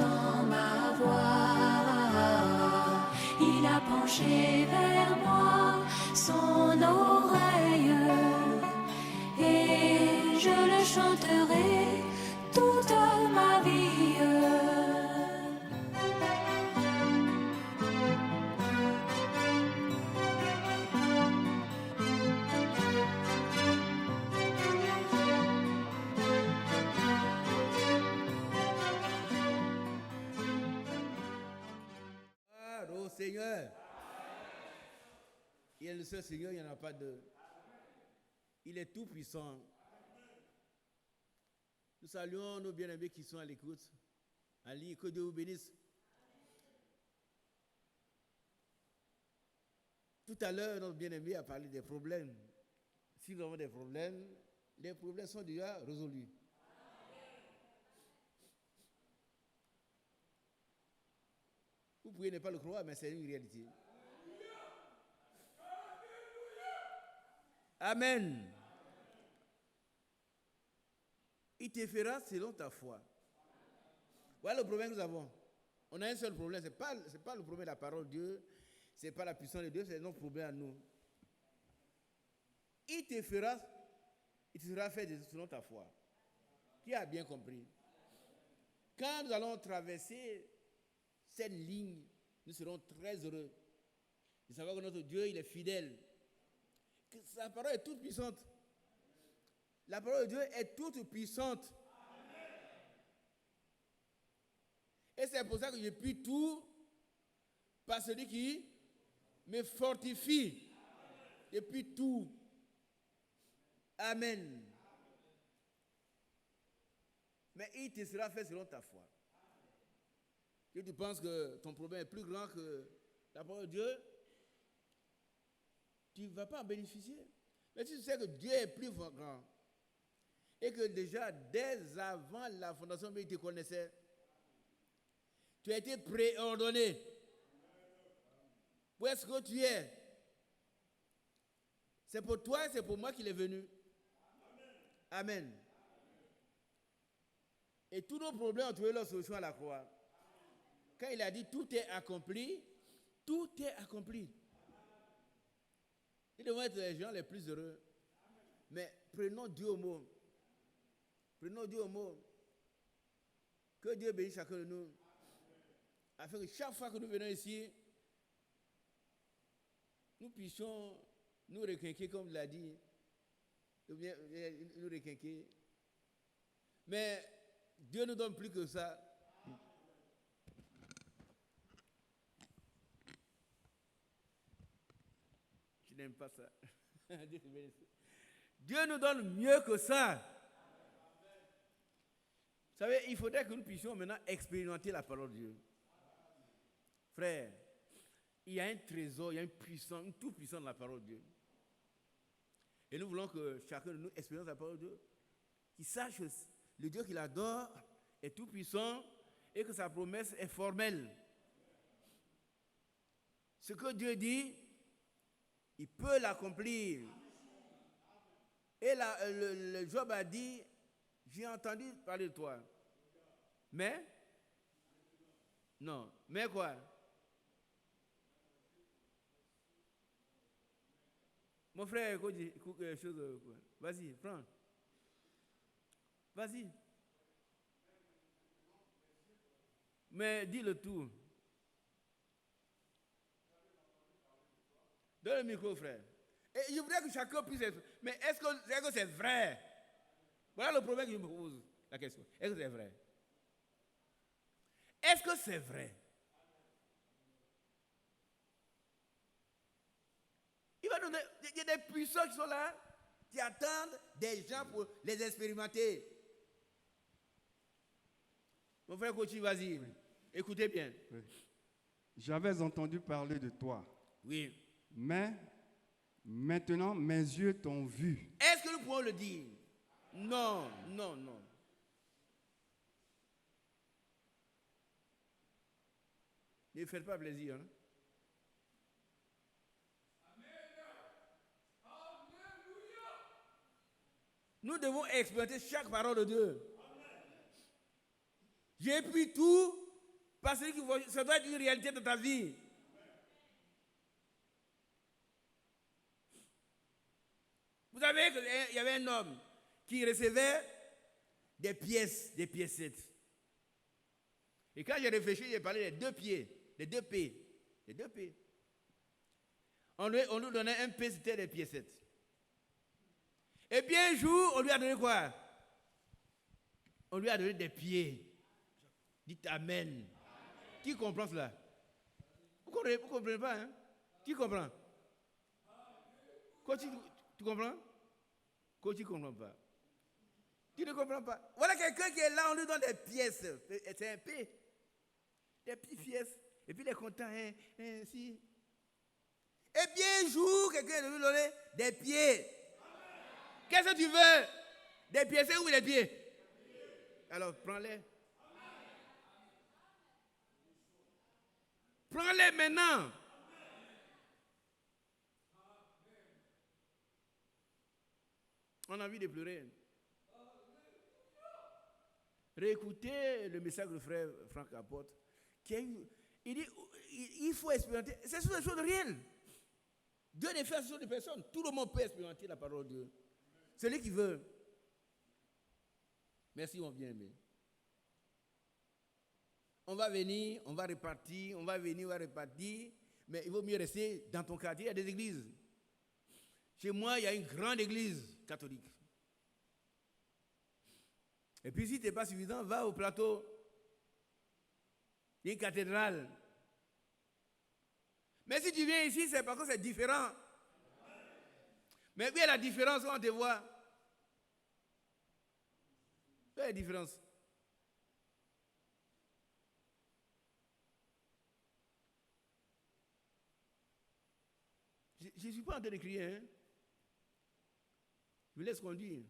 entend ma voix. Il a penché vers moi son oreille et je le chanterai toute ma vie. Au Seigneur. Il y a le seul Seigneur, il n'y en a pas deux. Il est tout puissant. Nous saluons nos bien-aimés qui sont à l'écoute. Ali, que Dieu vous bénisse. Tout à l'heure, notre bien-aimé a parlé des problèmes. Si nous avons des problèmes, les problèmes sont déjà résolus. Vous pouvez ne pas le croire, mais c'est une réalité. Amen. Il te fera selon ta foi. Voilà le problème que nous avons. On a un seul problème. Ce n'est pas le problème de la parole de Dieu. Ce n'est pas la puissance de Dieu. C'est notre problème à nous. Il te sera fait selon ta foi. Qui a bien compris? Quand nous allons traverser cette ligne, nous serons très heureux de savoir que notre Dieu, il est fidèle. Que sa parole est toute puissante. La parole de Dieu est toute puissante. Et c'est pour ça que je puis tout par celui qui me fortifie. Je puis tout. Amen. Mais il te sera fait selon ta foi. Si tu penses que ton problème est plus grand que la parole de Dieu, tu ne vas pas en bénéficier. Mais si tu sais que Dieu est plus grand et que déjà, dès avant la fondation, il te connaissait, tu as été préordonné. Où est-ce que tu es? C'est pour toi et c'est pour moi qu'il est venu. Amen. Et tous nos problèmes ont trouvé leur solution à la croix. Quand il a dit tout est accompli, tout est accompli. Nous devons être les gens les plus heureux. Mais prenons Dieu au mot. Prenons Dieu au mot. Que Dieu bénisse chacun de nous. Afin que chaque fois que nous venons ici, nous puissions nous requinquer comme il l'a dit. Nous requinquer. Mais Dieu nous donne plus que ça. Je n'aime pas ça. Dieu nous donne mieux que ça. Vous savez, il faudrait que nous puissions maintenant expérimenter la parole de Dieu. Frère, il y a un trésor, il y a une tout puissant dans la parole de Dieu. Et nous voulons que chacun de nous expérimente la parole de Dieu. Qu'il sache que le Dieu qu'il adore est tout puissant et que sa promesse est formelle. Ce que Dieu dit, il peut l'accomplir. Et le Job a dit, j'ai entendu parler de toi. Mais, non, mais quoi? Mon frère, écoute quelque chose. Vas-y, prends. Vas-y. Mais dis le tout. Donne le micro, frère. Et je voudrais que chacun puisse être. Mais est-ce que c'est vrai? Voilà le problème que je me pose la question. Est-ce que c'est vrai? Est-ce que c'est vrai? Il y a des puissants qui sont là, qui attendent des gens pour les expérimenter. Mon frère Kochi, vas-y. Oui. Écoutez bien. Oui. J'avais entendu parler de toi. Oui. Mais maintenant, mes yeux t'ont vu. Est-ce que nous pouvons le dire? Non, non, non. Ne faites pas plaisir. Hein? Nous devons expérimenter chaque parole de Dieu. J'ai pris tout par celui qui voit, ça doit être une réalité de ta vie. Vous savez qu'il y avait un homme qui recevait des piécettes. Et quand j'ai réfléchi, j'ai parlé des 2 pieds, des 2 P, les 2 P. On nous donnait un P, c'était des piécettes. Et bien un jour, on lui a donné quoi? On lui a donné des pieds. Dites Amen. Qui comprend cela? Vous ne comprenez pas, hein? Qui comprend? Quoi, tu comprends? Quoi, tu ne comprends pas? Tu ne comprends pas? Voilà quelqu'un qui est là, on lui donne des pièces. C'est un P. Des petites pièces. Et puis il est content, hein, si. Et bien un jour, quelqu'un lui donner des pieds. Qu'est-ce que tu veux? Des pièces ou des pieds? Alors, prends-les. Prends-les maintenant. On a envie de pleurer. Réécoutez le message que le frère Franck apporte. Il dit, il faut expérimenter. C'est sur des choses réelles. Dieu ne fait sur des personnes. Tout le monde peut expérimenter la parole de Dieu. Celui qui veut. Merci, mon bien-aimé. On va venir, on va repartir, on va venir, on va repartir. Mais il vaut mieux rester dans ton quartier. Il y a des églises. Chez moi, il y a une grande église catholique. Et puis, si ce n'est pas suffisant, va au plateau. Il y a une cathédrale. Mais si tu viens ici, c'est parce que c'est différent. Mais où est la différence quand on te voit? Où est la différence? Je ne suis pas en train de crier, hein? Je vous laisse conduire.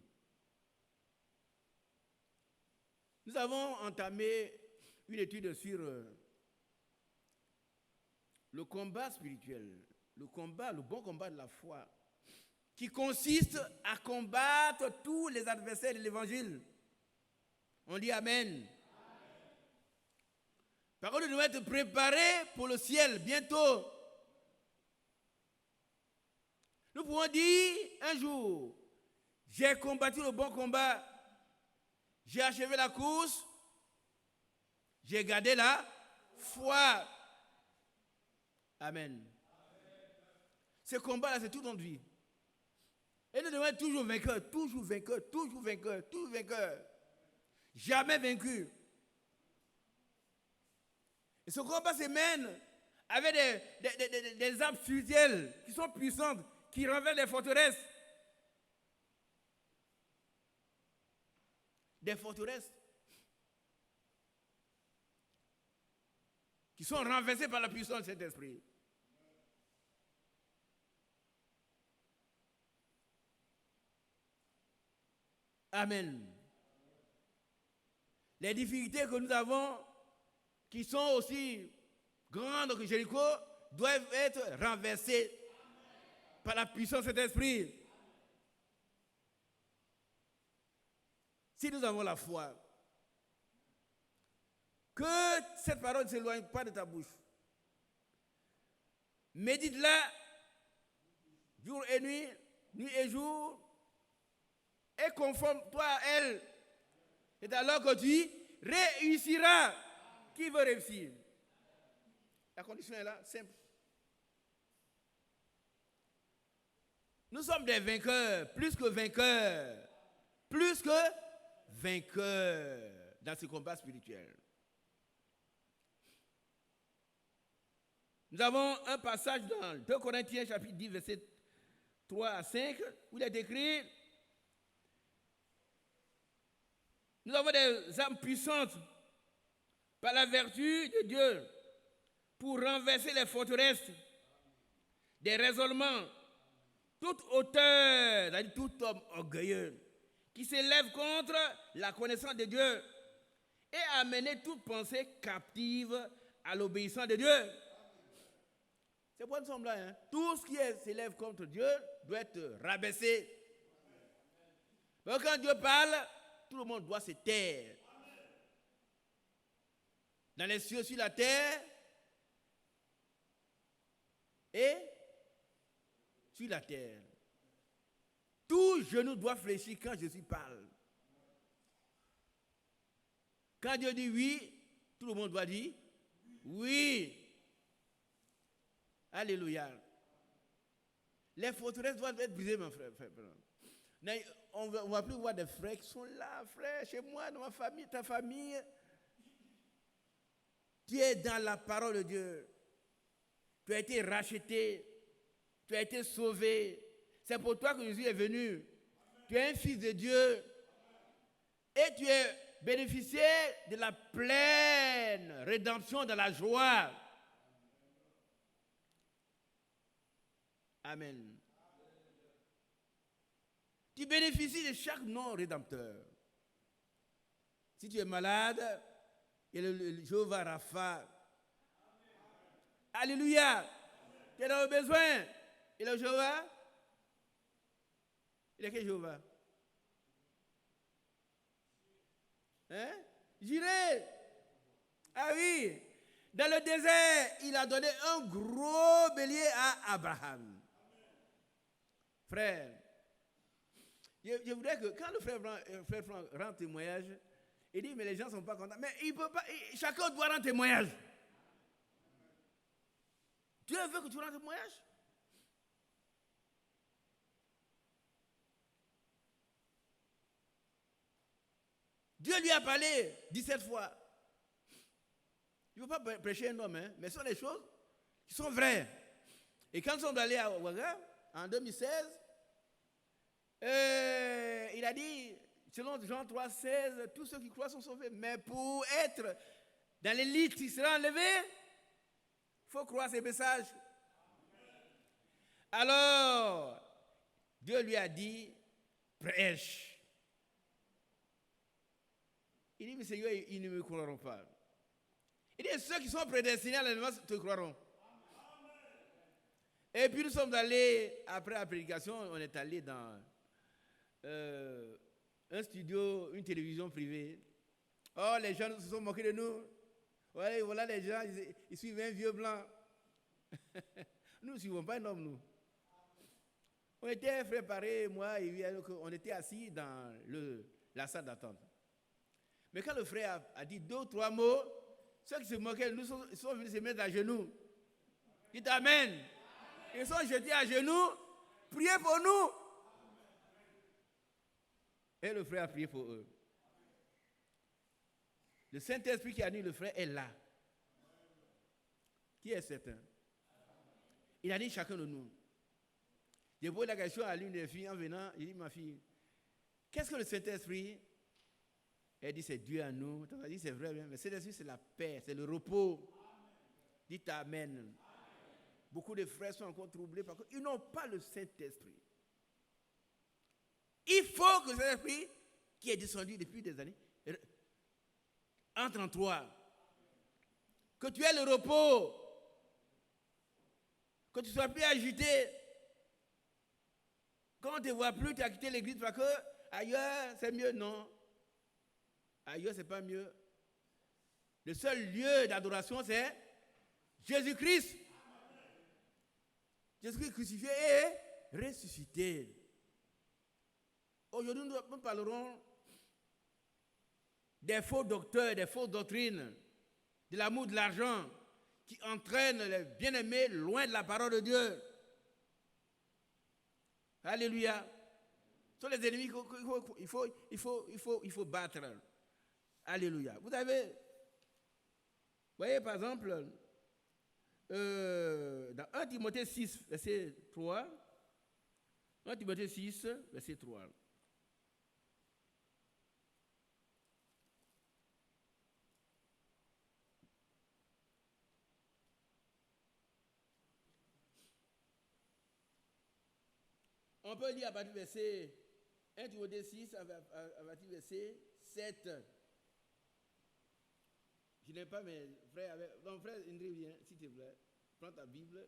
Nous avons entamé une étude sur le combat spirituel, le bon combat de la foi, qui consiste à combattre tous les adversaires de l'évangile. On dit Amen. Par contre, nous devons être préparés pour le ciel bientôt. Nous pouvons dire un jour, j'ai combattu le bon combat, j'ai achevé la course, j'ai gardé la foi. Amen. Ce combat-là, c'est toute notre vie. Et nous devons être toujours vainqueurs, toujours vainqueurs, toujours vainqueurs, toujours vainqueurs. Jamais vaincus. Et ce combat se mène avec des armes spirituelles qui sont puissantes, qui renversent les forteresses. Des forteresses qui sont renversées par la puissance de cet esprit. Amen. Les difficultés que nous avons, qui sont aussi grandes que Jéricho, doivent être renversées par la puissance de cet esprit. Si nous avons la foi, que cette parole ne s'éloigne pas de ta bouche. Médite-la jour et nuit et jour, et conforme-toi à elle. Et alors que tu réussiras. Qui veut réussir? La condition est là, simple. Nous sommes des vainqueurs, plus que vainqueurs. Plus que vainqueurs dans ce combat spirituel. Nous avons un passage dans 2 Corinthiens chapitre 10, verset 3 à 5, où il est écrit: nous avons des armes puissantes par la vertu de Dieu pour renverser les forteresses, des raisonnements, toute hauteur, c'est-à-dire tout homme orgueilleux, qui s'élève contre la connaissance de Dieu et amener toute pensée captive à l'obéissance de Dieu. C'est pourquoi nous sommes là. Hein? Tout ce qui s'élève contre Dieu doit être rabaissé. Donc quand Dieu parle, tout le monde doit se taire. dans les cieux, sur la terre et sur la terre. Tout genou doit fléchir quand Jésus parle. Quand Dieu dit oui, tout le monde doit dire oui. Alléluia. Les forteresses doivent être brisées, mon frère. On ne va plus voir des frères qui sont là, frère, chez moi, dans ma famille, ta famille. Tu es dans la parole de Dieu. Tu as été racheté. Tu as été sauvé. C'est pour toi que Jésus est venu. Tu es un fils de Dieu. Et tu es bénéficiaire de la pleine rédemption dans la joie. Amen. Tu bénéficies de chaque nom rédempteur. Si tu es malade, il y a le Jéhovah Rapha. Alléluia. Tu es dans le besoin. Il est le Jéhovah. Il est quel Jéhovah? Hein? J'irai. Ah oui. Dans le désert, il a donné un gros bélier à Abraham. Frère, je voudrais que quand le frère Franck rend témoignage, il dit mais les gens ne sont pas contents. Mais il peut pas, chacun doit rendre témoignage. Dieu veut que tu rendes témoignage. Dieu lui a parlé 17 fois. Il ne faut pas prêcher un homme, hein, mais ce sont des choses qui sont vraies. Et quand nous sommes allés à Ouaga, en 2016, il a dit, selon Jean 3,16, tous ceux qui croient sont sauvés. Mais pour être dans l'élite qui sera enlevée, il faut croire ces messages. Alors, Dieu lui a dit, prêche. Il dit, mais Seigneur, ils ne me croiront pas. Il dit, ceux qui sont prédestinés à l'enlèvement te croiront. Et puis nous sommes allés, après la prédication, on est allé dans un studio, une télévision privée. Oh, les gens se sont moqués de nous. Voilà les gens, ils suivent un vieux blanc. Nous ne suivons pas un homme, nous. On était préparés, moi et lui, on était assis dans la salle d'attente. Mais quand le frère a dit 2 ou 3 mots, ceux qui se moquaient, nous sont venus se mettre à genoux. Dites Amen. Ils sont jetés à genoux, priez pour nous. Et le frère a prié pour eux. Le Saint-Esprit qui a dit le frère est là. Qui est certain? Il a dit chacun de nous. J'ai posé la question à l'une des filles en venant. Il dit, ma fille, qu'est-ce que le Saint-Esprit? Elle dit, c'est Dieu à nous. Elle dit, c'est vrai, mais le Saint-Esprit, c'est la paix, c'est le repos. Dites Amen. Amen. Beaucoup de frères sont encore troublés parce qu'ils n'ont pas le Saint-Esprit. Il faut que le Saint-Esprit, qui est descendu depuis des années, entre en toi. Que tu aies le repos. Que tu ne sois plus agité. Quand on ne te voit plus, tu as quitté l'église parce que ailleurs, c'est mieux. Non. Ailleurs, ce n'est pas mieux. Le seul lieu d'adoration, c'est Jésus-Christ. Jésus-Christ crucifié et ressuscité. Aujourd'hui, nous parlerons des faux docteurs, des fausses doctrines, de l'amour de l'argent qui entraînent les bien-aimés loin de la parole de Dieu. Alléluia. Ce sont les ennemis qu'il faut battre. Alléluia. Vous voyez par exemple, dans 1 Timothée 6, verset 3, 1 Timothée 6, verset 3. On peut lire à partir du verset 1 Timothée 6, à partir du verset 7. Je n'ai pas mes frères avec. Donc, frère Indri, viens, s'il te plaît. Prends ta Bible.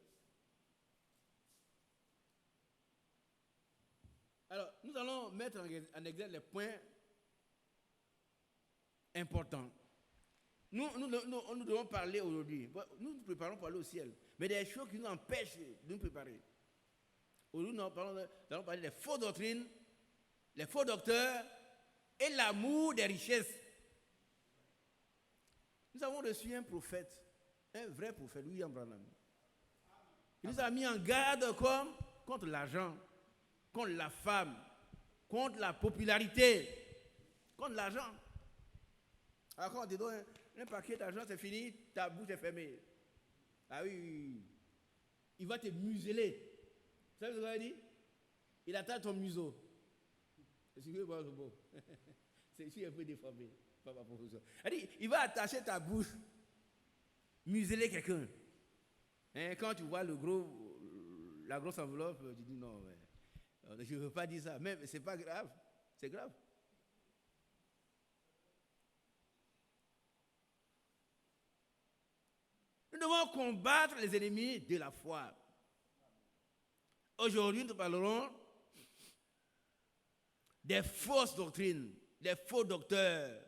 Alors, nous allons mettre en exergue les points importants. Nous devons parler aujourd'hui. Nous nous préparons pour aller au ciel. Mais des choses qui nous empêchent de nous préparer. Aujourd'hui, nous allons parler des fausses doctrines, les faux docteurs et l'amour des richesses. Nous avons reçu un prophète, un vrai prophète, William Branham. Il nous a mis en garde contre l'argent, contre la femme, contre la popularité, contre l'argent. Alors quand on te donne un paquet d'argent, c'est fini, ta bouche est fermée. Ah oui. Il va te museler. Vous savez ce qu'il dit? Il attaque ton museau. C'est bon. C'est ici un peu déformé. Il va attacher ta bouche, museler quelqu'un. Hein, quand tu vois la grosse enveloppe, tu dis non, je ne veux pas dire ça. Mais ce n'est pas grave. C'est grave. Nous devons combattre les ennemis de la foi. Aujourd'hui, nous parlerons des fausses doctrines, des faux docteurs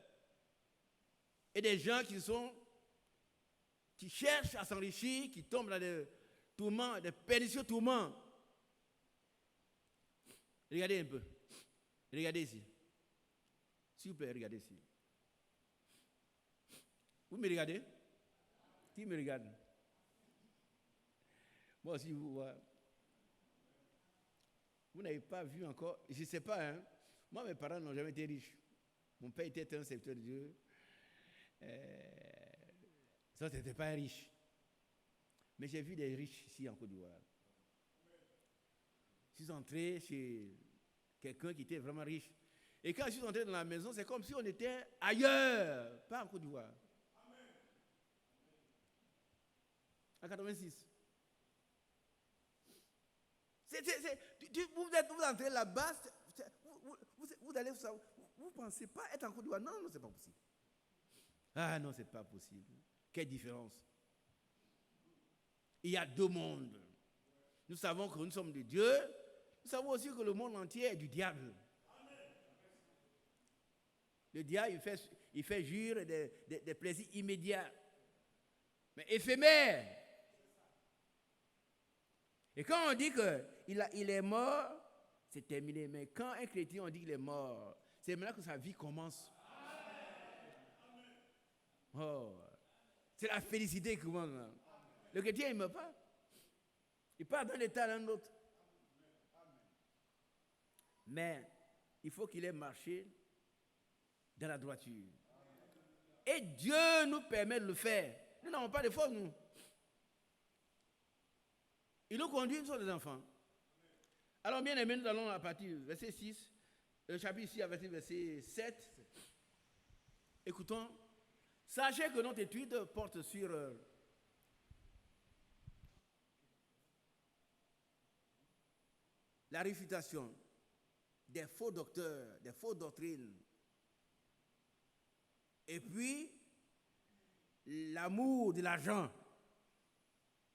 et des gens qui cherchent à s'enrichir, qui tombent dans des tourments, des pernicieux tourments. Regardez un peu. Regardez ici. S'il vous plaît, regardez ici. Vous me regardez? Qui me regarde? Moi aussi, vous voyez. Vous n'avez pas vu encore, je ne sais pas, hein. Moi, mes parents n'ont jamais été riches. Mon père était un serviteur de Dieu. Ça, ce n'était pas un riche. Mais j'ai vu des riches ici en Côte d'Ivoire. Je suis entré chez quelqu'un qui était vraiment riche. Et quand je suis entré dans la maison, c'est comme si on était ailleurs, pas en Côte d'Ivoire. En 86. Vous entrez là-bas, vous allez vous pensez pas être en Côte d'Ivoire. Non, c'est pas possible. Ah non, c'est pas possible. Quelle différence. Il y a deux mondes. Nous savons que nous sommes de Dieu. Nous savons aussi que le monde entier est du diable. Le diable, il fait jouir des plaisirs immédiats, mais éphémères. Et quand on dit qu'il est mort, c'est terminé. Mais quand un chrétien, on dit qu'il est mort, c'est maintenant que sa vie commence. Oh, c'est la félicité qui commence. Le chrétien, il ne meurt pas. Il part d'un état à un autre. Mais il faut qu'il ait marché dans la droiture. Et Dieu nous permet de le faire. Nous n'avons pas de force, nous. Il nous conduit, nous sommes des enfants. Alors, bien aimés, nous allons à partir du verset 6, le chapitre 6, à partir du verset 7. Écoutons. Sachez que notre étude porte sur la réfutation des faux docteurs, des fausses doctrines. Et puis, l'amour de l'argent.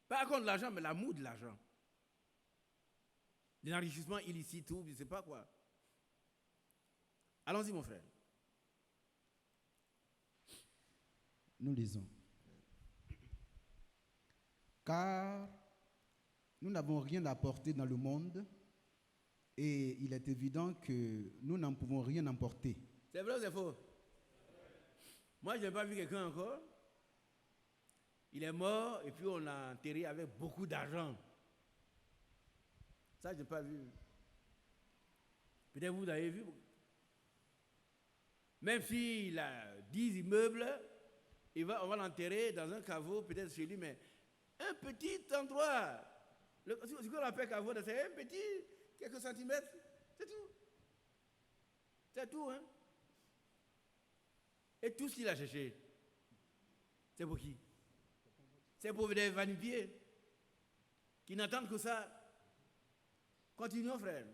Pas contre l'argent, mais l'amour de l'argent. L'enrichissement illicite, ou je ne sais pas quoi. Allons-y, mon frère. Nous lisons. Car nous n'avons rien apporté dans le monde et il est évident que nous n'en pouvons rien emporter. C'est vrai ou c'est faux? Moi, je n'ai pas vu quelqu'un encore. Il est mort et puis on l'a enterré avec beaucoup d'argent. Ça, je n'ai pas vu. Peut-être vous avez vu. Même s'il a 10 immeubles, on va l'enterrer dans un caveau, peut-être chez lui, mais un petit endroit. Ce qu'on appelle caveau, c'est un petit, quelques centimètres. C'est tout. C'est tout, hein. Et tout ce qu'il a cherché, c'est pour qui? C'est pour des va-nu-pieds qui n'attendent que ça. Continuons, frère.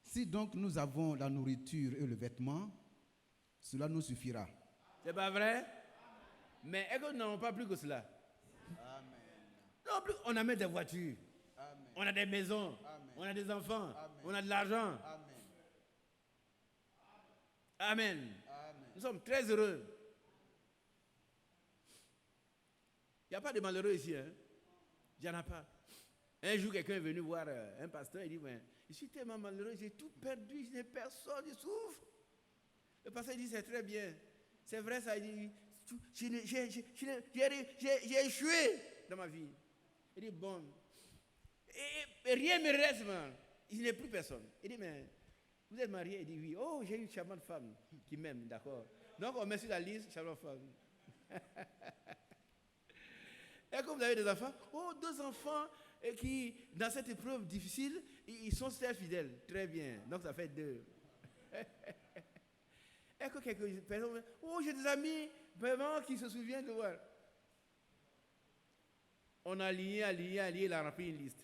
Si donc nous avons la nourriture et le vêtement, cela nous suffira. C'est pas vrai? Mais est-ce que nous n'avons pas plus que cela? Amen. Non, plus, on a même des voitures. Amen. On a des maisons. Amen. On a des enfants. Amen. On a de l'argent. Amen. Amen. Amen. Nous sommes très heureux. n'y a pas de malheureux ici. Hein? Il n'y en a pas. Un jour, quelqu'un est venu voir un pasteur, il dit, mais, je suis tellement malheureux, j'ai tout perdu, je n'ai personne, je souffre. Le pasteur dit, c'est très bien. C'est vrai, ça, il dit, j'ai échoué dans ma vie. Il dit, bon, et rien ne me reste, man. Il n'y a plus personne. Il dit, mais vous êtes marié? Il dit, oui. Oh, j'ai une charmante femme qui m'aime, d'accord. Donc, on met sur la liste, charmante femme. Et comme vous avez des enfants, oh, 2 enfants qui, dans cette épreuve difficile, ils sont très fidèles. Très bien. Donc, ça fait 2. Et que quelques personnes, oh, j'ai des amis vraiment qui se souviennent de voir. On a lié, il a rempli une liste.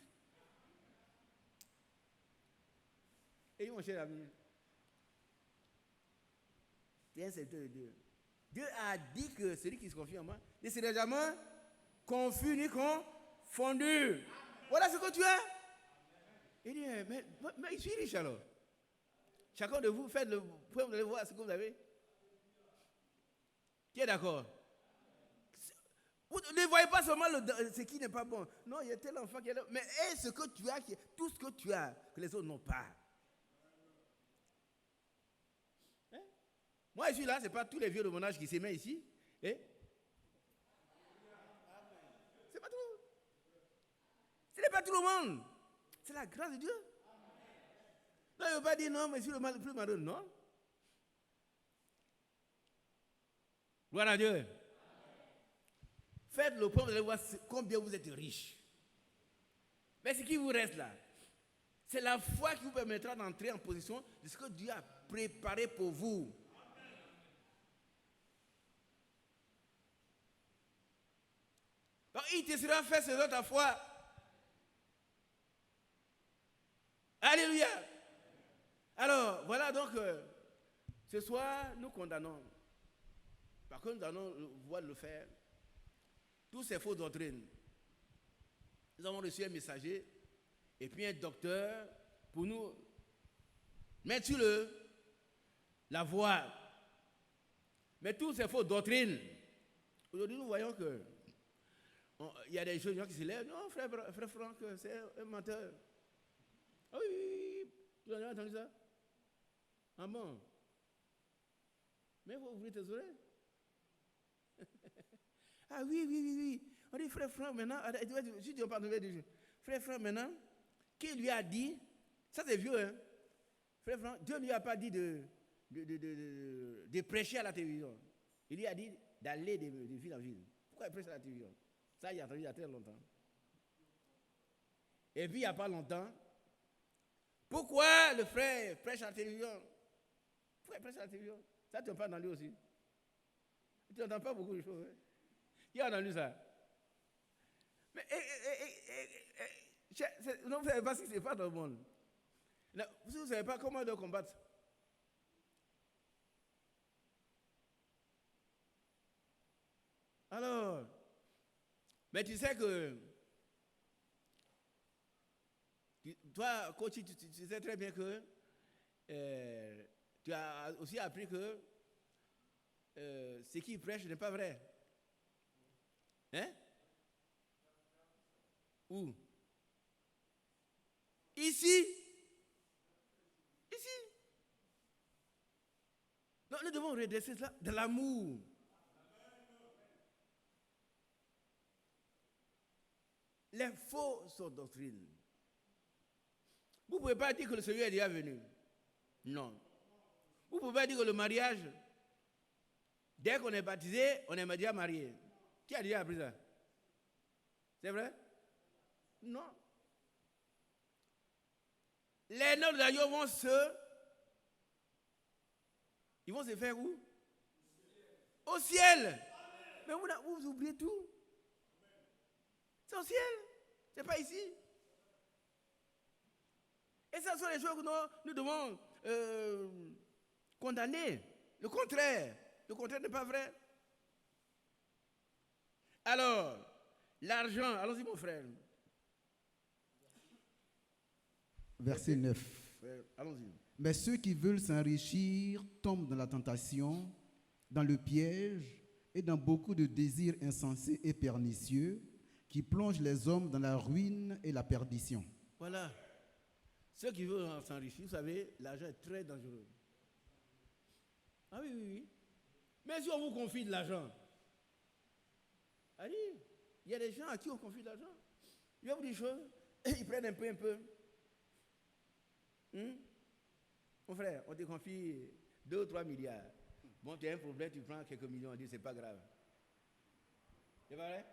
Et mon cher ami, c'est un serviteur de Dieu. Dieu a dit que celui qui se confie en moi ne sera jamais confus ni confondu. Voilà ce que tu as. Il dit, mais je suis riche alors. Chacun de vous, faites le point, vous allez voir ce que vous avez. Qui est d'accord? Vous ne voyez pas seulement ce qui n'est pas bon. Non, il y a tel enfant qui est là. Mais ce que tu as, tout ce que tu as, que les autres n'ont pas. Hein? Moi, je suis là, ce n'est pas tous les vieux de mon âge qui s'aimaient ici. Hein? C'est pas tout. Ce n'est pas tout le monde. C'est la grâce de Dieu. Non, il ne veut pas dire non, mais je suis le plus malheureux. Non. Gloire à Dieu. Faites le point, vous allez voir combien vous êtes riche. Mais ce qui vous reste là, c'est la foi qui vous permettra d'entrer en position de ce que Dieu a préparé pour vous. Donc, il te sera fait selon ta foi. Alléluia. Alors, voilà donc, ce soir, nous condamnons. Par contre, nous allons pouvoir le faire. Toutes ces fausses doctrines. Nous avons reçu un messager et puis un docteur pour nous mettre sur la voie. Mais toutes ces fausses doctrines, aujourd'hui nous voyons que il y a des gens qui se lèvent. Non, frère Franck, c'est un menteur. Ah oui, tu as entendu ça? Ah bon? Mais vous ouvrez tes oreilles. Ah oui. On dit frère Franck maintenant, si tu n'as pas trouvé frère Franck maintenant, qui lui a dit, ça c'est vieux, hein? Frère Franck, Dieu ne lui a pas dit de prêcher à la télévision. Il lui a dit d'aller de ville en ville. Pourquoi il prêche à la télévision? Ça, il a entendu il y a très longtemps. Et puis, il n'y a pas longtemps, pourquoi le frère prêche à la télévision? Pourquoi il prêche à la télévision? Ça, tu n'as pas entendu aussi. Tu n'entends pas beaucoup de choses. Hein? Qui a entendu ça? Mais, non, vous ne savez pas ce qui se passe dans le monde. Vous ne savez pas comment on doit combattre. Alors, mais tu sais que, toi, coach, tu sais très bien que tu as aussi appris que ce qu'il prêche n'est pas vrai. Hein? Où? Ici. Donc nous devons redresser cela de l'amour. Les fausses doctrines. Vous ne pouvez pas dire que le Seigneur est déjà venu. Non. Vous ne pouvez pas dire que le mariage, dès qu'on est baptisé, on est déjà marié. Qui a déjà appris ça? C'est vrai? Non. Les noms d'ailleurs vont ils vont se faire où? Au ciel. Mais vous oubliez tout. C'est au ciel. Ce n'est pas ici. Et ce sont les choses que nous devons condamner. Le contraire n'est pas vrai. Alors, l'argent, allons-y mon frère. Verset 9. Allons-y. Mais ceux qui veulent s'enrichir tombent dans la tentation, dans le piège et dans beaucoup de désirs insensés et pernicieux qui plongent les hommes dans la ruine et la perdition. Voilà. Ceux qui veulent s'enrichir, vous savez, l'argent est très dangereux. Ah oui, oui, oui. Mais si on vous confie de l'argent, allez, il y a des gens à qui on confie de l'argent. Je vais vous dire une chose, ils prennent un peu. Mon frère, on te confie 2 ou 3 milliards. Bon, tu as un problème, tu prends quelques millions, on dit c'est pas grave. C'est pas vrai?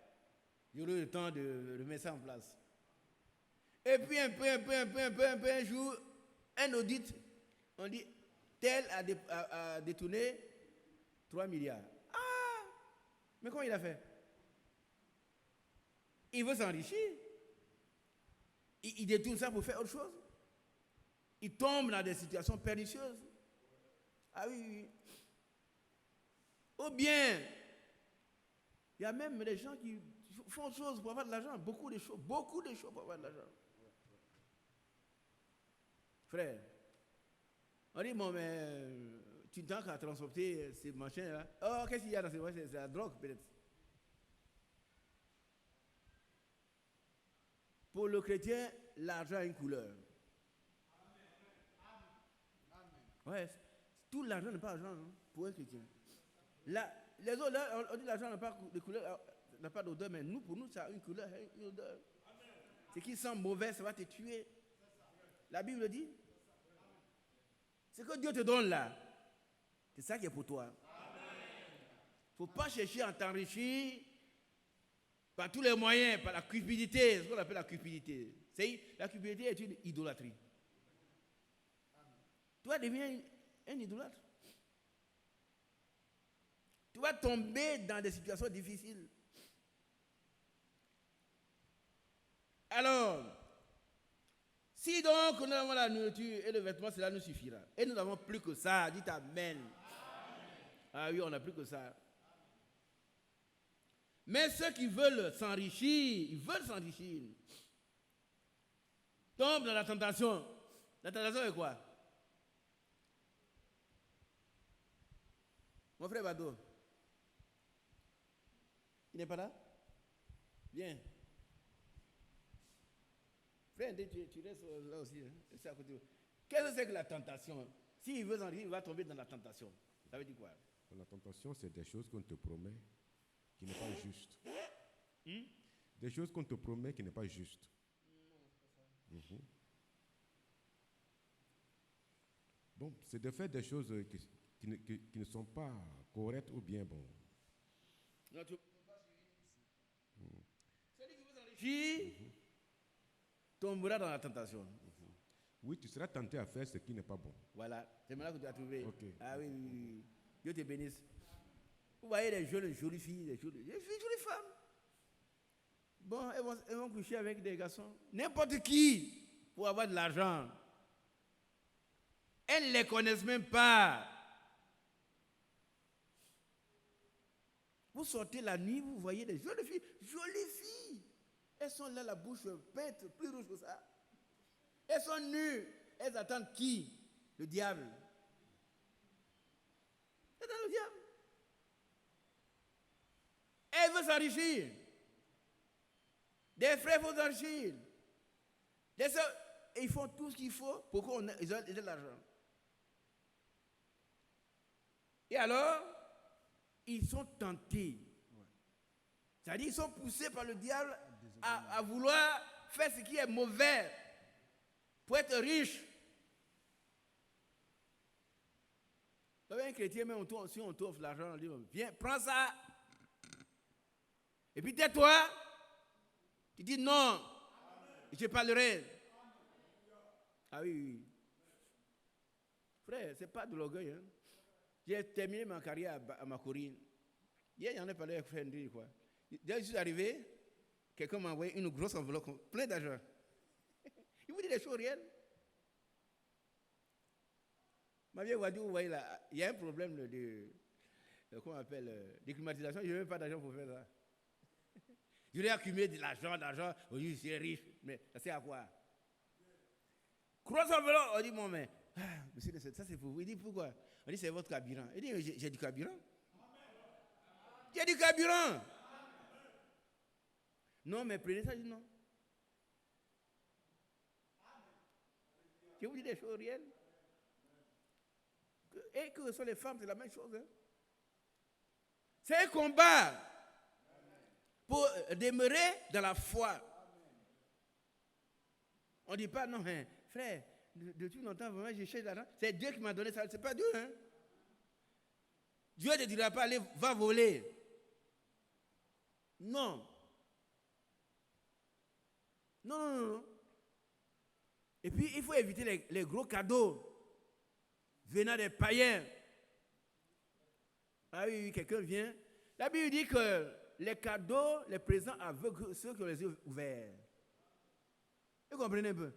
J'aurai le temps de mettre ça en place. Et puis un jour, un audit, on dit, tel a détourné 3 milliards. Ah! Mais comment il a fait? Il veut s'enrichir. Il détourne ça pour faire autre chose. Il tombe dans des situations pernicieuses. Ah oui, oui. Ou bien, il y a même des gens qui font autre chose pour avoir de l'argent. Beaucoup de choses pour avoir de l'argent. Frère, on dit, bon, mais tu t'as qu'à transporter ces machins-là. Oh, qu'est-ce qu'il y a dans ces machins? C'est la drogue, peut-être. Pour le chrétien, l'argent a une couleur. Ouais, tout l'argent n'est pas argent, hein, pour un chrétien. Les autres, là, on dit l'argent n'a pas de couleur, n'a pas d'odeur, mais nous, pour nous, ça a une couleur, une odeur. Ce qui sent mauvais, ça va te tuer. La Bible dit. Ce que Dieu te donne là, c'est ça qui est pour toi. Il ne faut pas chercher à t'enrichir par tous les moyens, par la cupidité, ce qu'on appelle la cupidité. La cupidité est une idolâtrie. Tu vas devenir un idolâtre. Tu vas tomber dans des situations difficiles. Alors, si donc nous avons la nourriture et le vêtement, cela nous suffira. Et nous n'avons plus que ça. Dites Amen. Ah oui, on n'a plus que ça. Mais ceux qui veulent s'enrichir, tombent dans la tentation. La tentation est quoi? Mon frère Bado, il n'est pas là? Viens. Frère, tu restes là aussi. Hein? C'est à côté. Qu'est-ce que c'est que la tentation? S'il veut s'enrichir, il va tomber dans la tentation. Ça veut dire quoi? La tentation, c'est des choses qu'on te promet qui n'est pas juste. Des choses qu'on te promet qui n'est pas juste. Bon, c'est de faire des choses qui ne sont pas correctes ou bien bon. Non, tu... Celui qui veut s'enrichir tombera dans la tentation. Oui, tu seras tenté à faire ce qui n'est pas bon. Voilà, c'est maintenant que tu as trouvé. Okay. Ah oui, oui, oui. Dieu te bénisse. Vous voyez les jolies filles, les jolies femmes. Bon, elles vont coucher avec des garçons. N'importe qui pour avoir de l'argent. Elles ne les connaissent même pas. Vous sortez la nuit, vous voyez des jolies filles. Elles sont là, la bouche peinte, plus rouge que ça. Elles sont nues. Elles attendent qui? Le diable. Elles attendent le diable. Elles veulent s'enrichir. Des frères vont s'enrichir. Des soeurs, ils font tout ce qu'il faut pour qu'ils aient de l'argent. Et alors, ils sont tentés. C'est-à-dire, ils sont poussés par le diable à vouloir faire ce qui est mauvais pour être riche. Vous savez, un chrétien, même si on t'offre l'argent, on dit, viens, prends ça. Et puis tais-toi. Tu dis non. Je parlerai. Ah oui, oui. Frère, ce n'est pas de l'orgueil. Hein. J'ai terminé ma carrière à Macorine. Hier, il y en a parlé avec frère Henry, quoi. Dès que je suis arrivé, quelqu'un m'a envoyé une grosse enveloppe pleine d'argent. Il vous dit des choses réelles. Ma vieille voiture, vous voyez là, il y a un problème comment on appelle, de climatisation. Je n'ai même pas d'argent pour faire ça. Je vais accumuler de l'argent, aujourd'hui je suis riche, mais ça sert à quoi? Grosse enveloppe, on dit, bon, mais, monsieur, ça c'est pour vous. Il dit, pourquoi? On dit, c'est votre carburant. Il dit, j'ai du carburant. Il y a du carburant. Non, mais prenez ça, je dis non. Je vous dis des choses réelles. Et que ce soit les femmes, c'est la même chose. Hein. C'est un combat pour demeurer dans la foi. On ne dit pas, non, hein, frère, depuis longtemps, vraiment, je cherche l'argent. C'est Dieu qui m'a donné ça. Ce n'est pas Dieu. Hein. Dieu ne te dira pas, allez, va voler. Non. Non, non, non, non. Et puis, il faut éviter les gros cadeaux venant des païens. Ah oui, quelqu'un vient. La Bible dit que les cadeaux, les présents aveuglent ceux qui ont les yeux ouverts. Vous comprenez un peu?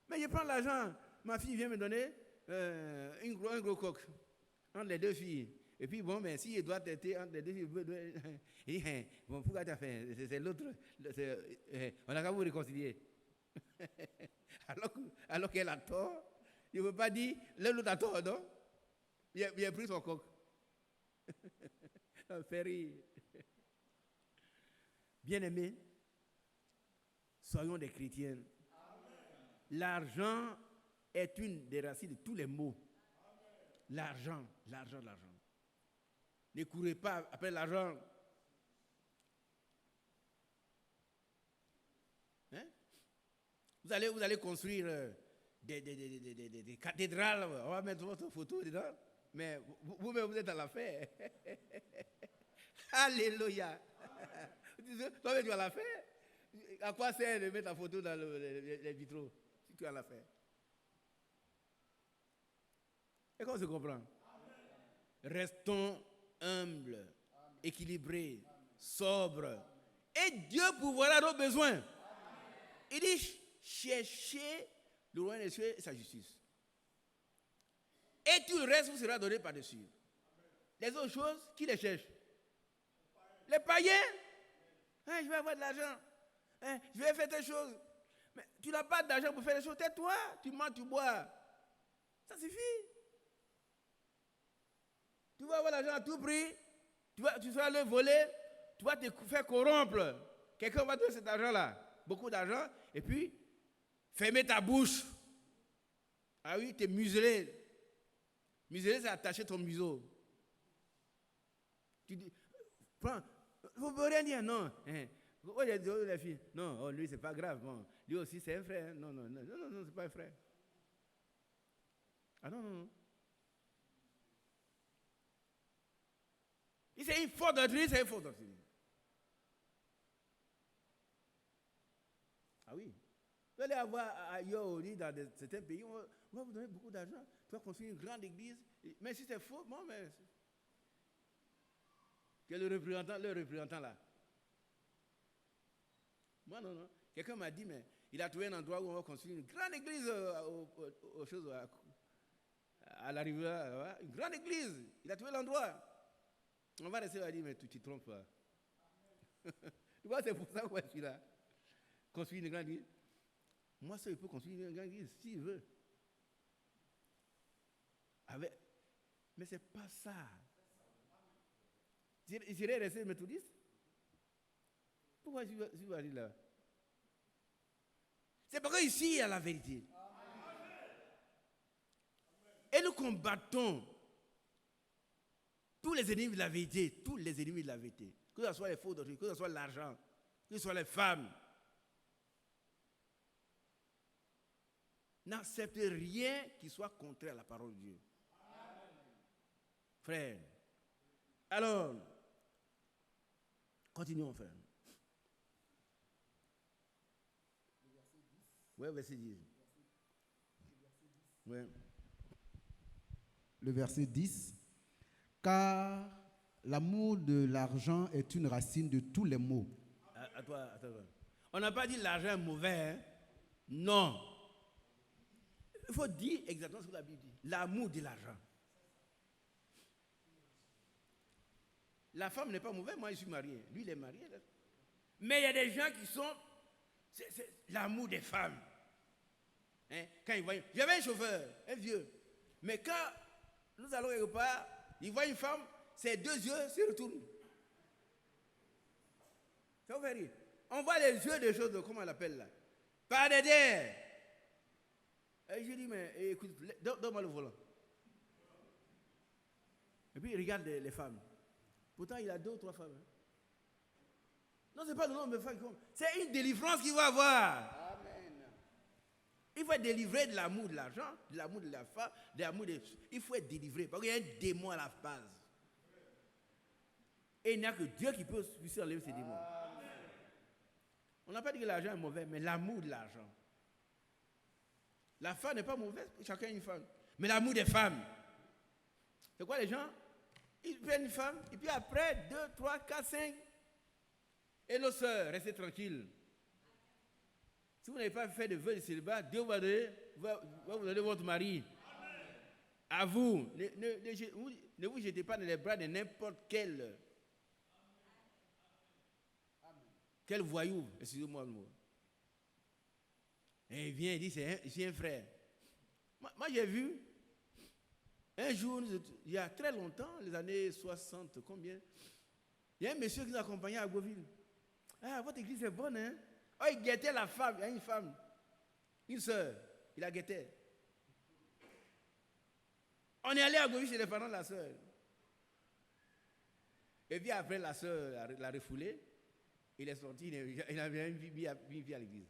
Mais je prends l'argent. Ma fille vient me donner un gros coq entre les deux filles. Et puis, bon, mais si il doit têter entre les deux filles, il dit, bon, pourquoi tu as fait? C'est l'autre. On n'a qu'à vous réconcilier. Alors qu'elle a tort, il ne veut pas dire, l'autre a tort, non? Il a pris son coq. Ça me fait rire. Bien-aimés, soyons des chrétiens. L'argent est une des racines de tous les maux. L'argent, l'argent, l'argent. Ne courez pas après l'argent. Hein? Vous allez construire des cathédrales. On va mettre votre photo dedans. Mais vous-même, vous êtes à l'affaire. Alléluia. Toi-même, tu as l'affaire. À quoi sert de mettre la photo dans les vitraux si tu as l'affaire? Et comment on se comprend? Restons humbles, équilibrés, sobres. Et Dieu pourvoira nos besoins. Il dit, cherchez le royaume des cieux et sa justice. Et tout le reste vous sera donné par-dessus. Les autres choses, qui les cherche? Les païens. Hein, je vais avoir de l'argent. Hein, je vais faire telle chose. Mais tu n'as pas d'argent pour faire des choses. Tais-toi. Tu manges, tu bois. Ça suffit. Tu vas avoir l'argent à tout prix. Tu vas le voler. Tu vas te faire corrompre. Quelqu'un va te donner cet argent-là. Beaucoup d'argent. Et puis, fermer ta bouche. Ah oui, tu es muselé. Muselé, c'est attacher ton museau. Tu dis, prends, vous ne pouvez rien dire, non. Hein. Oh, il y a des filles. Non, oh, lui, c'est pas grave. Bon, lui aussi, c'est un frère. Non, non, non, non, non, c'est pas un frère. Ah non, non, non. Si c'est une faute doctrine, c'est une faute doctrine. Ah oui. Vous allez avoir ailleurs, dans certains pays, on va vous donner beaucoup d'argent. Tu vas construire une grande église. Mais si c'est faux, bon, mais. Quel est le représentant là? Moi, non, non. Quelqu'un m'a dit, mais il a trouvé un endroit où on va construire une grande église à la rivière. Une grande église. Il a trouvé l'endroit. On va rester là et dire, mais tu te trompes pas. Tu vois, c'est pour ça que je suis là. Construire une grande église. Moi, ça, il peut construire une grande église s'il veut. Mais ce n'est pas ça. Il serait resté méthodiste. Pourquoi je vais aller là? C'est parce qu'ici, il y a la vérité. Et nous combattons tous les ennemis de la vérité, tous les ennemis de la vérité. Que ce soit les faux doctrines, que ce soit l'argent, que ce soit les femmes. N'acceptez rien qui soit contraire à la parole de Dieu. Frère. Alors, continuons, frère. Oui, verset 10. Ouais. Le verset 10. Car l'amour de l'argent est une racine de tous les maux. Attends. On n'a pas dit l'argent est mauvais. Hein? Non. Il faut dire exactement ce que la Bible dit. L'amour de l'argent. La femme n'est pas mauvaise. Moi, je suis marié. Lui, il est marié. Là. Mais il y a des gens qui sont... C'est l'amour des femmes. Hein? Quand ils voient... J'avais un chauffeur, un vieux. Mais quand nous allons quelque part, il voit une femme, ses deux yeux se retournent. vous fait rire. On voit les yeux des choses, comment on l'appelle là? Par derrière. Et je dis, mais écoute, donne-moi le volant. Et puis il regarde les femmes. Pourtant, il a 2 ou 3 femmes. Hein. Non, ce n'est pas le nombre de femmes qui compte. C'est une délivrance qu'il va avoir. Amen. Il faut être délivré de l'amour de l'argent, de l'amour de la femme, de l'amour de... Il faut être délivré parce qu'il y a un démon à la base. Et il n'y a que Dieu qui peut enlever ces démons. On n'a pas dit que l'argent est mauvais, mais l'amour de l'argent. La femme n'est pas mauvaise, chacun a une femme. Mais l'amour des femmes. C'est quoi les gens? Ils prennent une femme, et puis après, 2, 3, 4, 5. Et nos sœurs, restez tranquilles. Si vous n'avez pas fait de vœu de célibat, Dieu va vous donner votre mari. À vous. Ne vous jetez pas dans les bras de n'importe quel voyou. Excusez-moi le mot. Et il vient et dit, c'est un frère. Moi j'ai vu, un jour, il y a très longtemps, les années 60, combien? Il y a un monsieur qui nous accompagnait à Beauville. Ah, votre église est bonne, hein? Oh, il guettait la femme, il y a une femme, une sœur, il la guettait. On est allé à Beauville chez les parents de la sœur. Et puis après, la sœur l'a refoulé. Il est sorti, il avait une vie à l'église.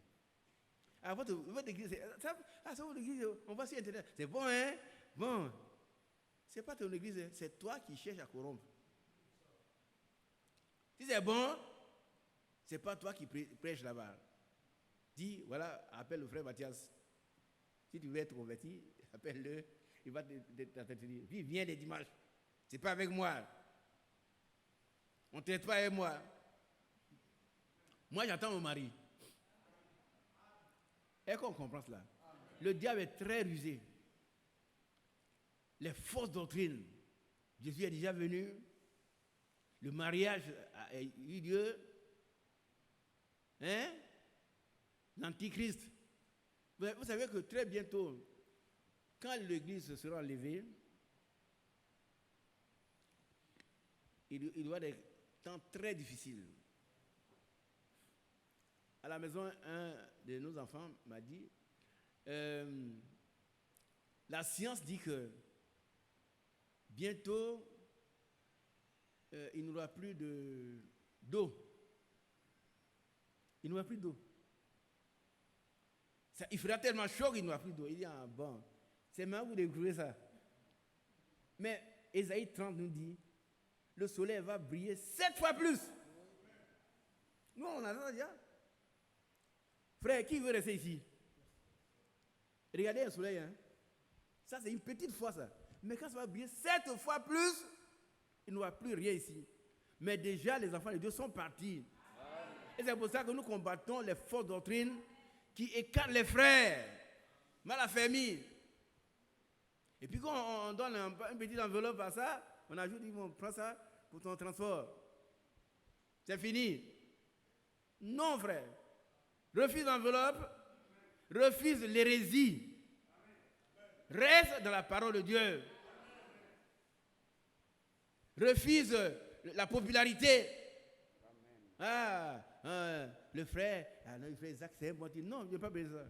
Ah, votre église, c'est votre église, on va sur Internet. C'est bon, hein? Bon. C'est pas ton église, c'est toi qui cherches à corrompre. Si c'est bon, c'est pas toi qui prêches là-bas. Dis, voilà, appelle le frère Mathias. Si tu veux être converti, appelle-le. Il va t'entretenir. Puis viens les dimanches. C'est pas avec moi. On ne traite pas avec moi. Moi, j'attends mon mari. Est-ce qu'on comprend cela? Le diable est très rusé. Les fausses doctrines. Jésus est déjà venu. Le mariage a eu lieu. Hein? L'Antichrist. Vous savez que très bientôt, quand l'église sera enlevée, il y aura des temps très difficiles. À la maison, un de nos enfants m'a dit, la science dit que bientôt, il n'y aura plus d'eau. Il n'y aura plus d'eau. Il fera tellement chaud qu'il n'y aura plus d'eau. Il dit, ah bon, c'est maintenant que vous découvrez ça. Mais Ésaïe 30 nous dit, le soleil va briller 7 fois plus. Nous, on a ça déjà. Frère, qui veut rester ici? Regardez le soleil. Hein? Ça, c'est une petite fois, ça. Mais quand ça va briller 7 fois plus, il n'y aura plus rien ici. Mais déjà, les enfants de Dieu sont partis. Et c'est pour ça que nous combattons les fausses doctrines qui écartent les frères, mal la famille. Et puis quand on donne une petite enveloppe à ça, on ajoute, on prend ça pour ton transport. C'est fini. Non, frère. Refuse l'enveloppe, refuse l'hérésie. Reste dans la parole de Dieu. Refuse la popularité. Le frère Isaac, c'est un bon type. Non, je n'ai pas besoin.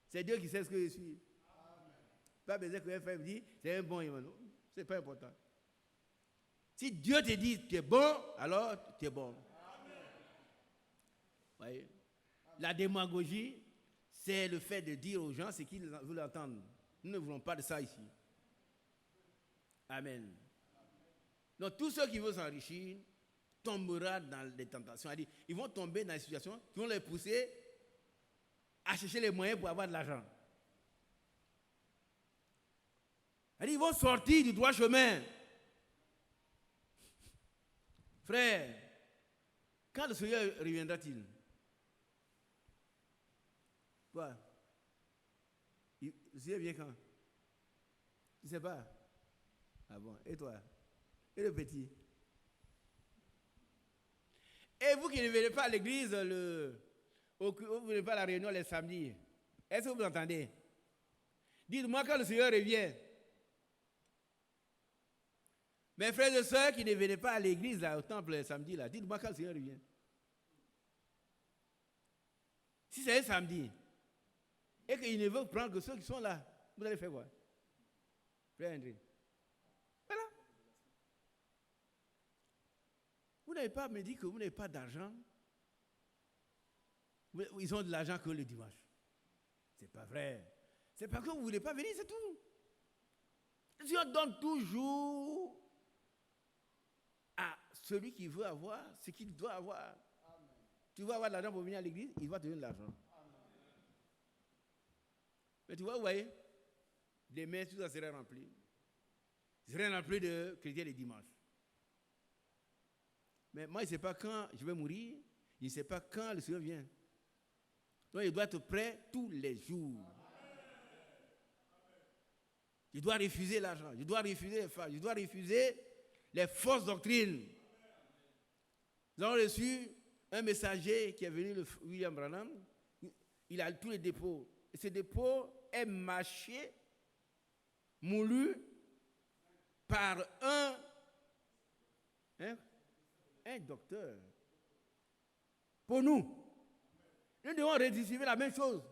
C'est Dieu qui sait ce que je suis. Pas besoin que un frère me dise, c'est un bon Emmanuel. Ce n'est pas important. Si Dieu te dit que tu es bon, alors tu es bon. Voyez? La démagogie, c'est le fait de dire aux gens ce qu'ils veulent entendre. Nous ne voulons pas de ça ici. Amen. Donc, tous ceux qui veulent s'enrichir tomberont dans les tentations. Ils vont tomber dans des situations qui vont les pousser à chercher les moyens pour avoir de l'argent. Ils vont sortir du droit chemin. Frère, quand le Seigneur reviendra-t-il? Quoi? Le Seigneur vient quand? Tu ne sais pas? Ah bon, et toi? Et le petit? Et vous qui ne venez pas à l'église, vous ne venez pas à la réunion les samedis, est-ce que vous entendez? Dites-moi quand le Seigneur revient. Mes frères et sœurs qui ne venaient pas à l'église, là, au temple samedi, là, dites-moi quand le Seigneur revient. Si c'est un samedi, et qu'il ne veut prendre que ceux qui sont là, vous allez faire quoi? Frère André. Voilà. Vous n'avez pas me dit que vous n'avez pas d'argent. Ils ont de l'argent que le dimanche. C'est pas vrai. C'est parce que vous ne voulez pas venir, c'est tout. Dieu donne toujours à celui qui veut avoir ce qu'il doit avoir. Amen. Tu veux avoir de l'argent pour venir à l'église, il va te donner de l'argent. Mais tu vois, vous voyez, demain, tout ça serait rempli. Il serait rempli de chrétiens les dimanches. Mais moi, je ne sais pas quand je vais mourir, je ne sais pas quand le Seigneur vient. Donc, il doit être prêt tous les jours. Je dois refuser l'argent, je dois refuser les femmes, je dois refuser les fausses doctrines. Nous avons reçu un messager qui est venu, William Branham. Il a tous les dépôts. Et ce dépôt est mâché, moulu par un docteur. Pour nous, nous devons redistribuer la même chose.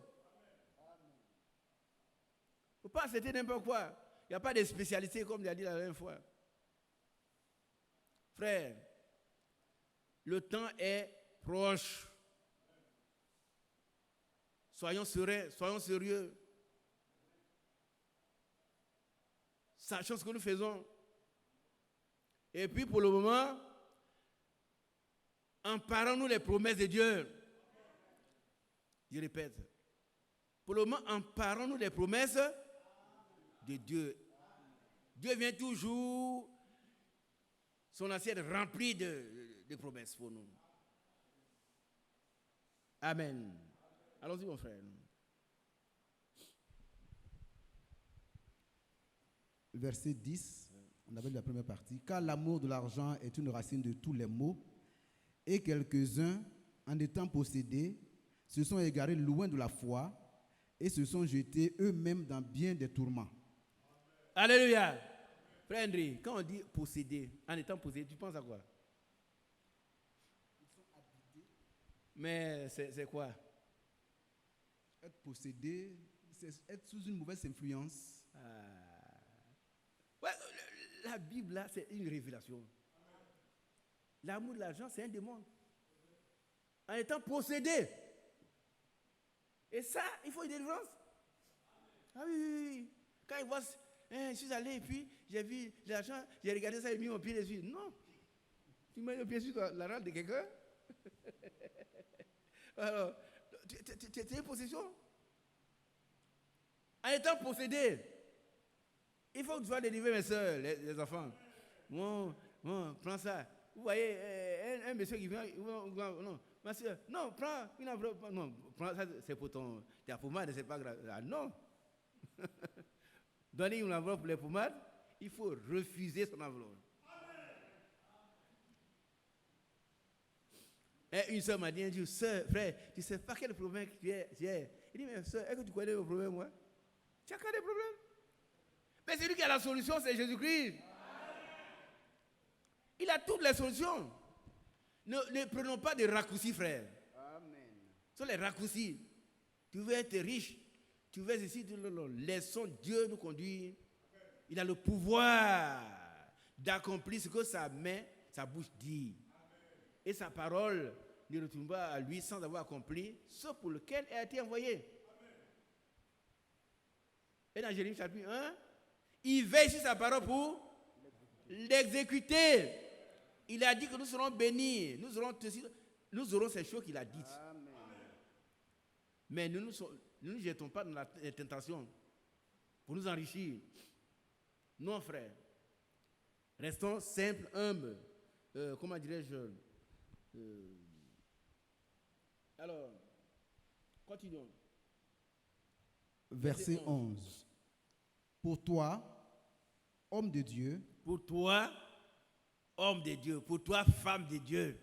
Il ne faut pas accepter n'importe quoi. Il n'y a pas de spécialité comme il a dit la dernière fois. Frère, le temps est proche. Soyons sereins, soyons sérieux. Sachons ce que nous faisons. Et puis pour le moment, emparons-nous les promesses de Dieu. Je répète. Pour le moment, emparons-nous les promesses de Dieu. Dieu vient toujours, son assiette remplie de promesses pour nous. Amen. Allons-y, mon frère. Verset 10, on avait la première partie. Car l'amour de l'argent est une racine de tous les maux, et quelques-uns, en étant possédés, se sont égarés loin de la foi et se sont jetés eux-mêmes dans bien des tourments. Alléluia. Frère André, quand on dit posséder, en étant possédé, tu penses à quoi? Mais c'est quoi? Être possédé, c'est être sous une mauvaise influence. Ouais, la Bible, là, c'est une révélation. L'amour de l'argent, c'est un démon. En étant possédé. Et ça, il faut une délivrance. Ah oui. Quand il voit, je suis allé et puis j'ai vu l'argent, j'ai regardé ça et mis mon pied dessus. Non. Tu mets le pied sur la rente de quelqu'un. Alors, tu es une possession. En étant possédé, il faut que tu sois délivré, mes soeurs, les enfants. Bon, prends ça. Vous voyez, un monsieur qui vient, non, ma soeur, non, prends une enveloppe, non, prends ça, c'est pour ta pommade, c'est pas grave. Ah non. Donner une enveloppe pour les pommades, il faut refuser son enveloppe. Et une soeur m'a dit un jour, soeur, frère, tu ne sais pas quel problème j'ai. Il dit, mais soeur, est-ce que tu connais le problème, moi? Tu as des problèmes? Mais c'est lui qui a la solution, c'est Jésus-Christ. Il a toutes les solutions. Ne prenons pas de raccourcis, frère. Amen. Ce sont les raccourcis. Tu veux être riche, tu veux ici, laissons Dieu nous conduire. Il a le pouvoir d'accomplir ce que sa main, sa bouche dit. Et sa parole ne retourne pas à lui sans avoir accompli ce pour lequel elle a été envoyée. Et dans Jérémie chapitre 1, il veille sur sa parole pour l'exécuter. Il a dit que nous serons bénis, nous aurons ces choses qu'il a dites. Amen. Mais nous ne jetons pas dans la tentation pour nous enrichir. Non, frère. Restons simples, humbles. Comment dirais-je? Alors, continuons. Verset 11. Pour toi, homme de Dieu. Pour toi, homme de Dieu. Pour toi, femme de Dieu.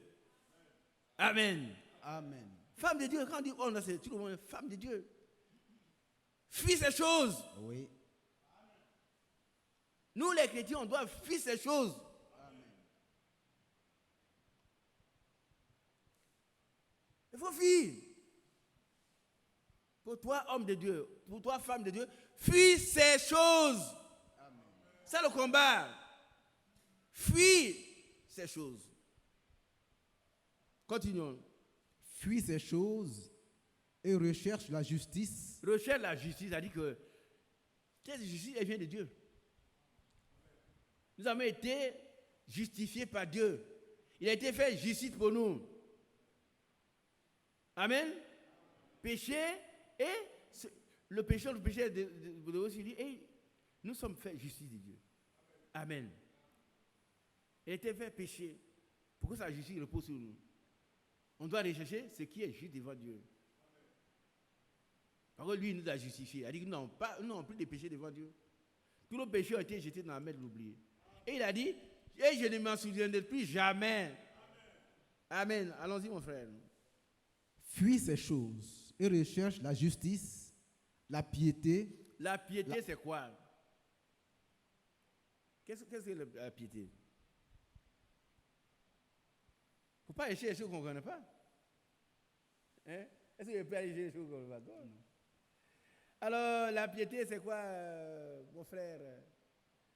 Amen. Amen. Femme de Dieu, quand on dit homme, c'est tout le monde, femme de Dieu. Fuis ces choses. Oui. Nous, les chrétiens, on doit fuir ces choses. faut fuir. Pour toi, homme de Dieu, pour toi, femme de Dieu, fuis ces choses. C'est le combat. Fuis ces choses. Continuons. Fuis ces choses et recherche la justice. Recherche la justice, c'est-à-dire que cette justice, elle vient de Dieu. Nous avons été justifiés par Dieu. Il a été fait justice pour nous. Amen. Péché et le péché de aussi dit, et nous sommes faits justice de Dieu. Amen. Il a été fait péché pour que sa justice repose sur nous. On doit rechercher ce qui est juste devant Dieu. Parce que lui, il nous a justifiés. Il a dit que nous n'avons plus de péché devant Dieu. Tous nos péchés ont été jetés dans la mer de l'oubli. Et il a dit, et je ne m'en souviendrai plus jamais. Amen. Allons-y, mon frère. Fuis ces choses et recherche la justice, la piété. La piété, c'est quoi? Qu'est-ce que la piété? Il ne faut pas chercher les choses qu'on ne connaît pas. Hein? Est-ce que je peux aller chercher les choses qu'on ne connaît pas? Non. Alors, la piété, c'est quoi, mon frère?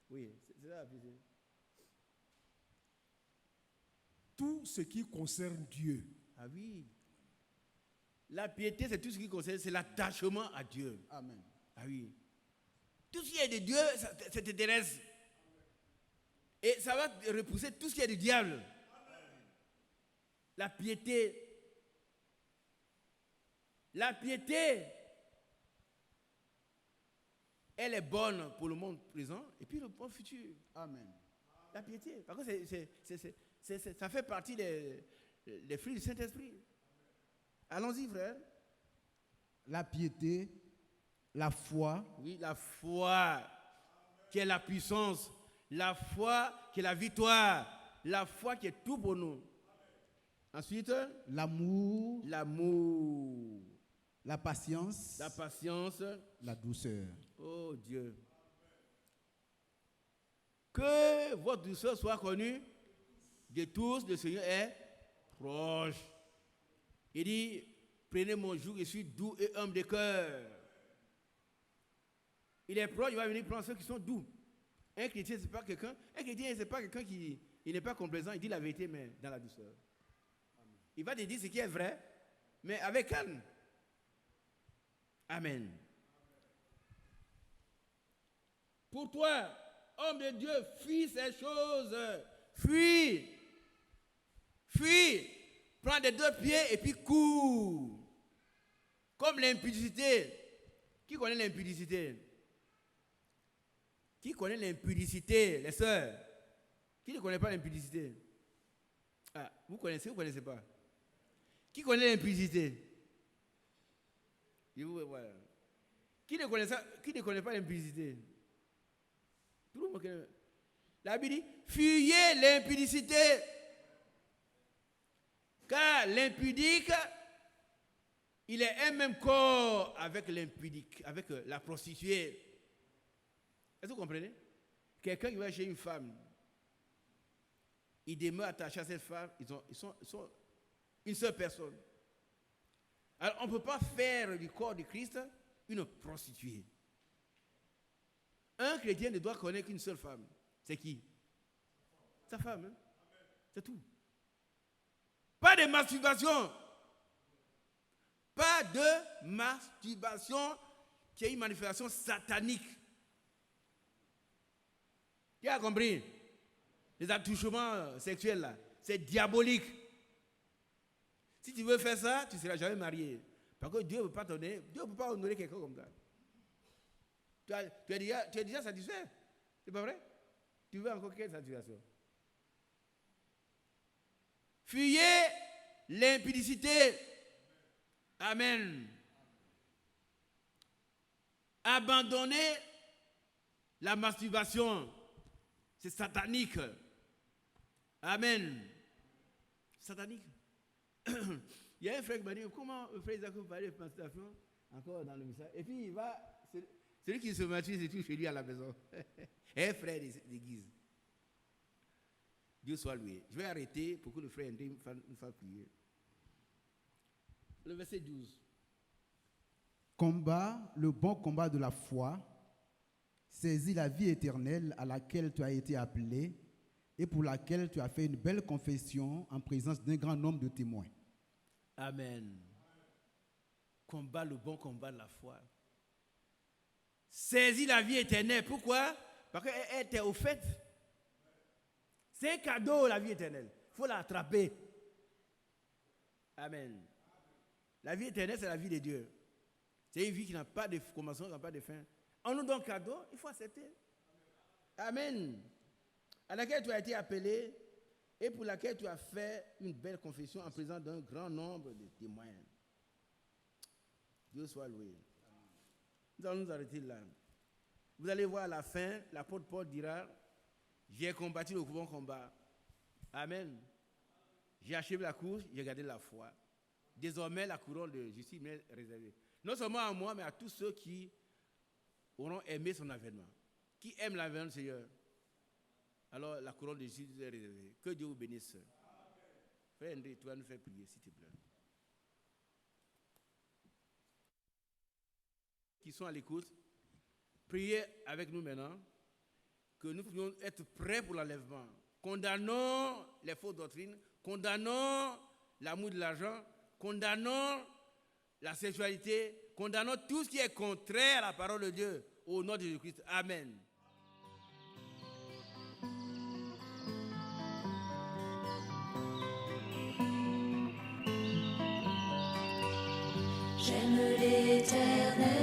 Oui, c'est ça la piété. Tout ce qui concerne Dieu. Ah oui. La piété, c'est tout ce qui concerne, c'est l'attachement à Dieu. Amen. Ah oui. Tout ce qui est de Dieu, ça t'intéresse. Et ça va repousser tout ce qui est du diable. Amen. La piété. La piété, elle est bonne pour le monde présent et puis le monde futur. Amen. La piété. Parce que ça fait partie des fruits du Saint-Esprit. Allons-y, frère. La piété, la foi. Oui, la foi qui est la puissance. La foi qui est la victoire. La foi qui est tout pour nous. Ensuite, l'amour. L'amour. La patience. La patience. La douceur. Oh Dieu. Que votre douceur soit connue de tous. Le Seigneur est proche. Il dit, prenez mon joug, je suis doux et humble de cœur. Il est proche, il va venir prendre ceux qui sont doux. Un chrétien, c'est pas quelqu'un qui n'est pas complaisant, il dit la vérité, mais dans la douceur. Il va te dire ce qui est vrai, mais avec calme. Amen. Pour toi, homme de Dieu, fuis ces choses. Fuis. Fuis. Prends les deux pieds et puis cours. Comme l'impudicité. Qui connaît l'impudicité? Qui connaît l'impudicité, les sœurs? Qui ne connaît pas l'impudicité? Ah, vous connaissez ou vous ne connaissez pas? Qui connaît l'impudicité? Voilà. Qui ne connaît pas l'impudicité? Tout le monde connaît. La Bible dit, fuyez l'impudicité. Car l'impudique, il est un même corps avec l'impudique, avec la prostituée. Est-ce que vous comprenez? Quelqu'un qui va chez une femme, il demeure attaché à cette femme, ils sont une seule personne. Alors on ne peut pas faire du corps de Christ une prostituée. Un chrétien ne doit connaître qu'une seule femme. C'est qui? Sa femme. Hein? C'est tout. Pas de masturbation. Pas de masturbation qui est une manifestation satanique. Qui a compris? Les attouchements sexuels là, c'est diabolique. Si tu veux faire ça, tu ne seras jamais marié. Parce que Dieu ne peut pas donner, Dieu ne peut pas honorer quelqu'un comme ça. Tu es déjà satisfait. C'est pas vrai? Tu veux encore quelle satisfaction? Fuyez l'impudicité. Amen. Abandonnez la masturbation. C'est satanique. Amen. Satanique. Il y a un frère qui m'a dit, comment le frère Isaac peut parler de masturbation encore dans le message? Et puis il va, celui qui se masturbe, c'est tout chez lui à la maison. Un frère d'église. Dieu soit loué. Je vais arrêter pour que le frère nous fasse prier. Le verset 12. Combat le bon combat de la foi, saisis la vie éternelle à laquelle tu as été appelé et pour laquelle tu as fait une belle confession en présence d'un grand nombre de témoins. Amen. Combat le bon combat de la foi. Saisis la vie éternelle. Pourquoi? Parce qu'elle était au fait. C'est un cadeau, la vie éternelle. Il faut l'attraper. Amen. La vie éternelle, c'est la vie de Dieu. C'est une vie qui n'a pas de commencement, qui n'a pas de fin. On nous donne cadeau, il faut accepter. Amen. À laquelle tu as été appelé et pour laquelle tu as fait une belle confession en présence d'un grand nombre de témoins. Dieu soit loué. Nous allons nous arrêter là. Vous allez voir à la fin, l'apôtre Paul dira, j'ai combattu le bon combat. Amen. J'ai achevé la course, j'ai gardé la foi. Désormais, la couronne de justice m'est réservée. Non seulement à moi, mais à tous ceux qui auront aimé son avènement. Qui aiment l'avènement du Seigneur. Alors, la couronne de justice est réservée. Que Dieu vous bénisse. Frère André, tu vas nous faire prier, s'il te plaît. Qui sont à l'écoute, priez avec nous maintenant, que nous puissions être prêts pour l'enlèvement. Condamnons les fausses doctrines, condamnons l'amour de l'argent, condamnons la sexualité, condamnons tout ce qui est contraire à la parole de Dieu, au nom de Jésus-Christ. Amen. J'aime l'Éternel,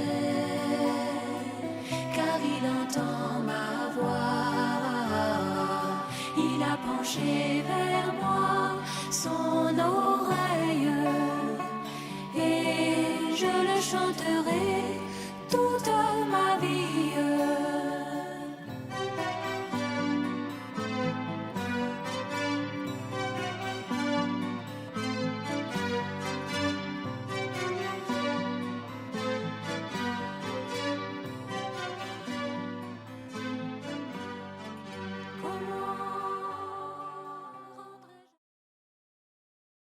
car il entend ma voix. Il a penché vers moi son oreille, et je le chanterai toute ma vie.